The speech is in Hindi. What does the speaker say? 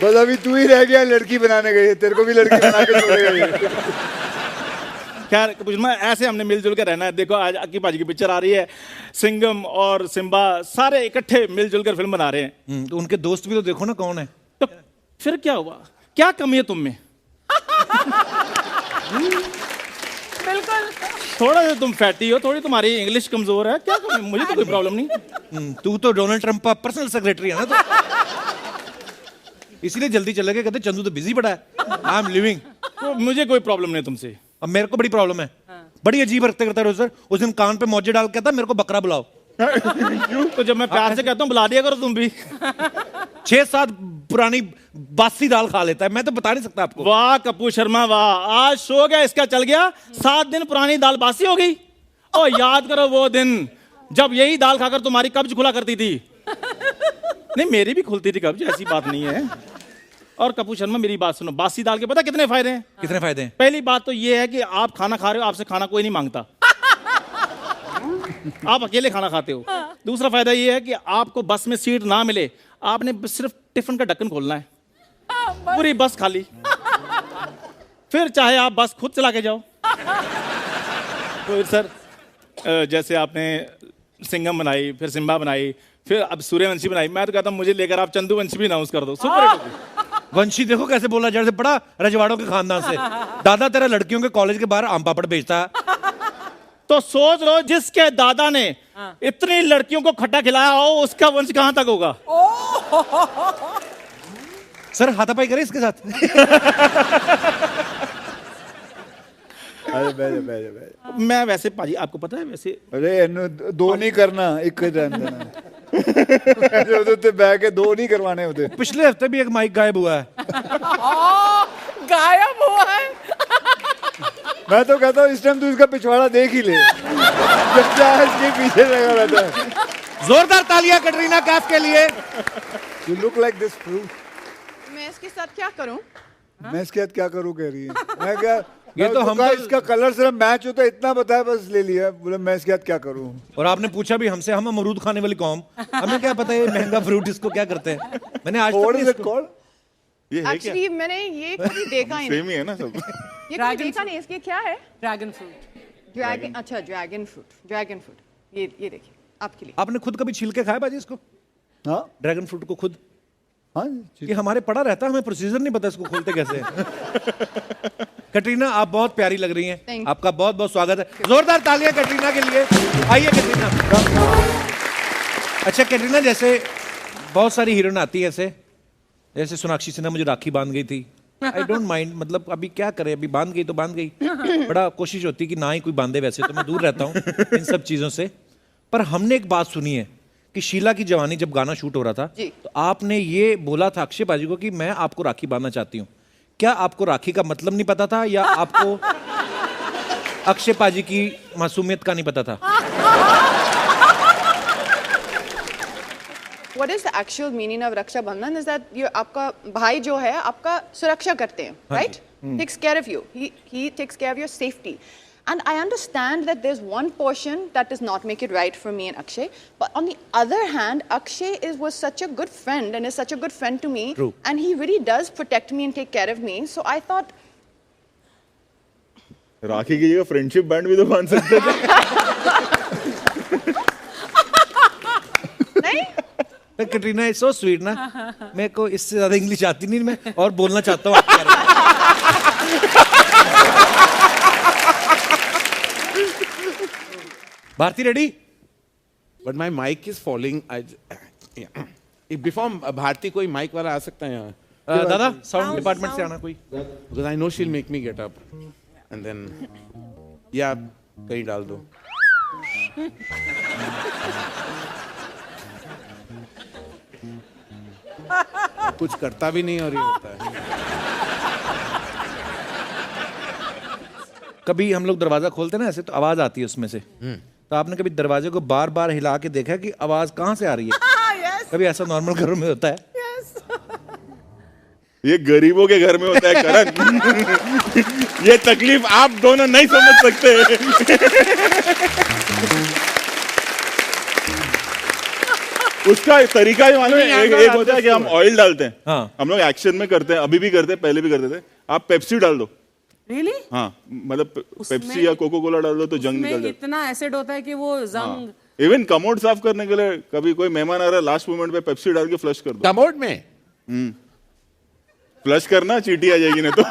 बस अभी तू ही रह गया लड़की बनाने गई, तेरे को भी लड़की बना के छोड़ेगा ये। खैर कपूर शर्मा, ऐसे हमने मिलजुल के रहना है। देखो आज अक्की पाजी की पिक्चर आ रही है, सिंघम और सिम्बा सारे इकट्ठे मिलजुल कर फिल्म बना रहे हैं। तो उनके दोस्त भी तो देखो ना कौन है। तो फिर क्या हुआ, क्या कमी है तुम में? बिल्कुल। थोड़ा सा तुम फैटी हो, थोड़ी तुम्हारी इंग्लिश कमजोर है, क्या कमी? मुझे तो कोई प्रॉब्लम नहीं। तू तो डोनाल्ड ट्रंप का पर्सनल सेक्रेटरी है ना, तो इसीलिए जल्दी चले गए, कहते चंदू तो बिजी पड़ा है, आई एम लिविंग। तो मुझे कोई प्रॉब्लम नहीं तुमसे। अब मेरे को बड़ी प्रॉब्लम है, बड़ी अजीब हरकतें करता है सर। उस दिन कान पे मौजे डाल के कहता मेरे को बकरा बुलाओ। तो जब मैं प्यार से कहता हूँ बुला दिया करो तुम भी। 6-7 पुरानी बासी दाल खा लेता है, मैं तो बता नहीं सकता आपको। वाह कपूर शर्मा वाह, आज शो गया इसका चल गया, 7 दिन पुरानी दाल बासी हो गई। ओ याद करो वो दिन जब यही दाल खाकर तुम्हारी कब्ज खुला करती थी। नहीं मेरी भी खुलती थी कब्ज, ऐसी बात नहीं है। और कपूर शर्मा मेरी बात सुनो, बासी दाल के पता कितने फायदे हैं? कितने फायदे हैं? पहली बात तो ये है कि आप खाना खा रहे हो, आपसे खाना कोई नहीं मांगता, आप अकेले खाना खाते हो। दूसरा फायदा ये है कि आपको बस में सीट ना मिले, आपने सिर्फ टिफिन का ढक्कन खोलना है, पूरी बस खाली, फिर चाहे आप बस खुद चला के जाओ। तो सर जैसे आपने सिंघम बनाई, फिर सिम्बा बनाई, फिर अब सूर्यवंशी बनाई, मैं तो कहता हूँ मुझे लेकर आप चंदूवंशी भी अनाउंस कर दो, सुपर हिट होगी। वंशी देखो कैसे बोला, जैसे बड़ा रजवाड़ों के खानदान से। दादा तेरा लड़कियों के कॉलेज के बाहर आम पापड़ बेचता है। तो सोच लो जिसके दादा ने इतनी लड़कियों को खट्टा खिलाया हो, उसका वंश कहां तक होगा? सर हाथापाई करे इसके साथ। अरे बैठ। मैं वैसे पाजी आपको पता है वैसे अरे दो नहीं करना, एक रहने देना। जो तो बैठ के 2 नहीं करवाने होते। पिछले हफ्ते भी एक माइक गायब हुआ है। गायब हुआ है। मैं तो कहता हूँ इस टाइम तू इसका पिछवाड़ा देख ही ले, जब क्या इसके पीछे लगा रहता है। जोरदार तालियां कैटरीना कैफ के लिए। You look like this fruit. मैं इसके साथ क्या करूं? मैं इसके साथ क्या करूं कह रही है। मैं क्या ये तो हम इसका कलर सिर्फ मैच होता है इतना बताया, बस ले लिया। बोले मैं इसके साथ क्या करूं। और आपने पूछा भी हमसे, हम अमरूद खाने वाली कौम, हमें क्या पता है महंगा फ्रूट इसको क्या करते हैं। मैंने आज What तक is it called? ये है क्या? एक्चुअली मैंने ये कभी देखा ही नहीं। सेम ही है ना सब। ये कभी देखा नहीं, इसके क्या है? Dragon fruit. ड्रैगन, अच्छा ड्रैगन फ्रूट। ये देखिए आपके लिए। आपने खुद कभी छील के खाया बाजी इसको, हाँ ड्रैगन फ्रूट को खुद? हाँ ये हमारे पड़ा रहता है, हमें प्रोसीजर नहीं पता इसको खोलते कैसे हैं। कैटरीना आप बहुत प्यारी लग रही हैं, Thank you. आपका बहुत बहुत स्वागत है। जोरदार तालियां कैटरीना के लिए। आइए कैटरीना। अच्छा कैटरीना, जैसे बहुत सारी हीरोइन आती है ऐसे, जैसे सोनाक्षी सिन्हा मुझे राखी बांध गई थी, आई डोंट माइंड, मतलब अभी क्या करें, अभी बांध गई तो बांध गई। बड़ा कोशिश होती कि ना ही कोई बांधे, वैसे तो मैं दूर रहता हूँ इन सब चीज़ों से। पर हमने एक बात सुनी है कि शीला की जवानी जब गाना शूट हो रहा था, जी। तो आपने ये बोला था अक्षय पाजी को कि मैं आपको राखी बांधना चाहती हूँ। क्या आपको राखी का मतलब नहीं पता था, या आपको अक्षय पाजी की मासूमियत का नहीं पता था? What is the actual meaning of रक्षा बंधन? Is that you, आपका भाई जो है आपका सुरक्षा करते हैं, right? Takes care of you. He takes care of your safety. And I understand that there's one portion that does not make it right for me and Akshay. But on the other hand, Akshay was such a good friend and is such a good friend to me. True. And he really does protect me and take care of me. So I thought, राखी की जगह फ्रेंडशिप बैंड भी तो बांध सकते थे। नहीं? तो कैटरीना इज सो स्वीट ना, मेरे को इससे ज्यादा इंग्लिश आती नहीं, मैं और बोलना चाहता हूँ आपके बारे में। Bharati ready? But my mic is falling. Before Bharti, कोई mic वाला आ सकता है यहाँ? दादा साउंड डिपार्टमेंट से आना कोई। Because I know she'll make me get up. And then, yeah, कहीं डाल दो। कुछ करता भी नहीं और ये होता है। कभी हम लोग दरवाजा खोलते हैं ना ऐसे, तो आवाज आती है उसमें से, तो आपने कभी दरवाजे को बार बार हिला के देखा कि आवाज कहाँ से आ रही है? कभी ऐसा नॉर्मल घरों में होता है? ये गरीबों के घर में होता है करण। ये तकलीफ आप दोनों नहीं समझ सकते। उसका तरीका ही मालूम है। एक होता है कि हम ऑयल डालते हैं, हाँ। हम लोग एक्शन में करते हैं, अभी भी करते हैं, पहले भी करते थे। आप पेप्सी डाल दो, रियली हाँ, मतलब पेप्सी या कोको कोला डाल दो तो जंग निकल में जाता इतना एसिड होता है कि वो जंग है। इवन कमोड साफ करने के लिए कभी कोई मेहमान आ रहा है, लास्ट मोमेंट पे पेप्सी डाल के फ्लश कर दो। कमोड में फ्लश करना, चींटी आ जाएगी नहीं तो।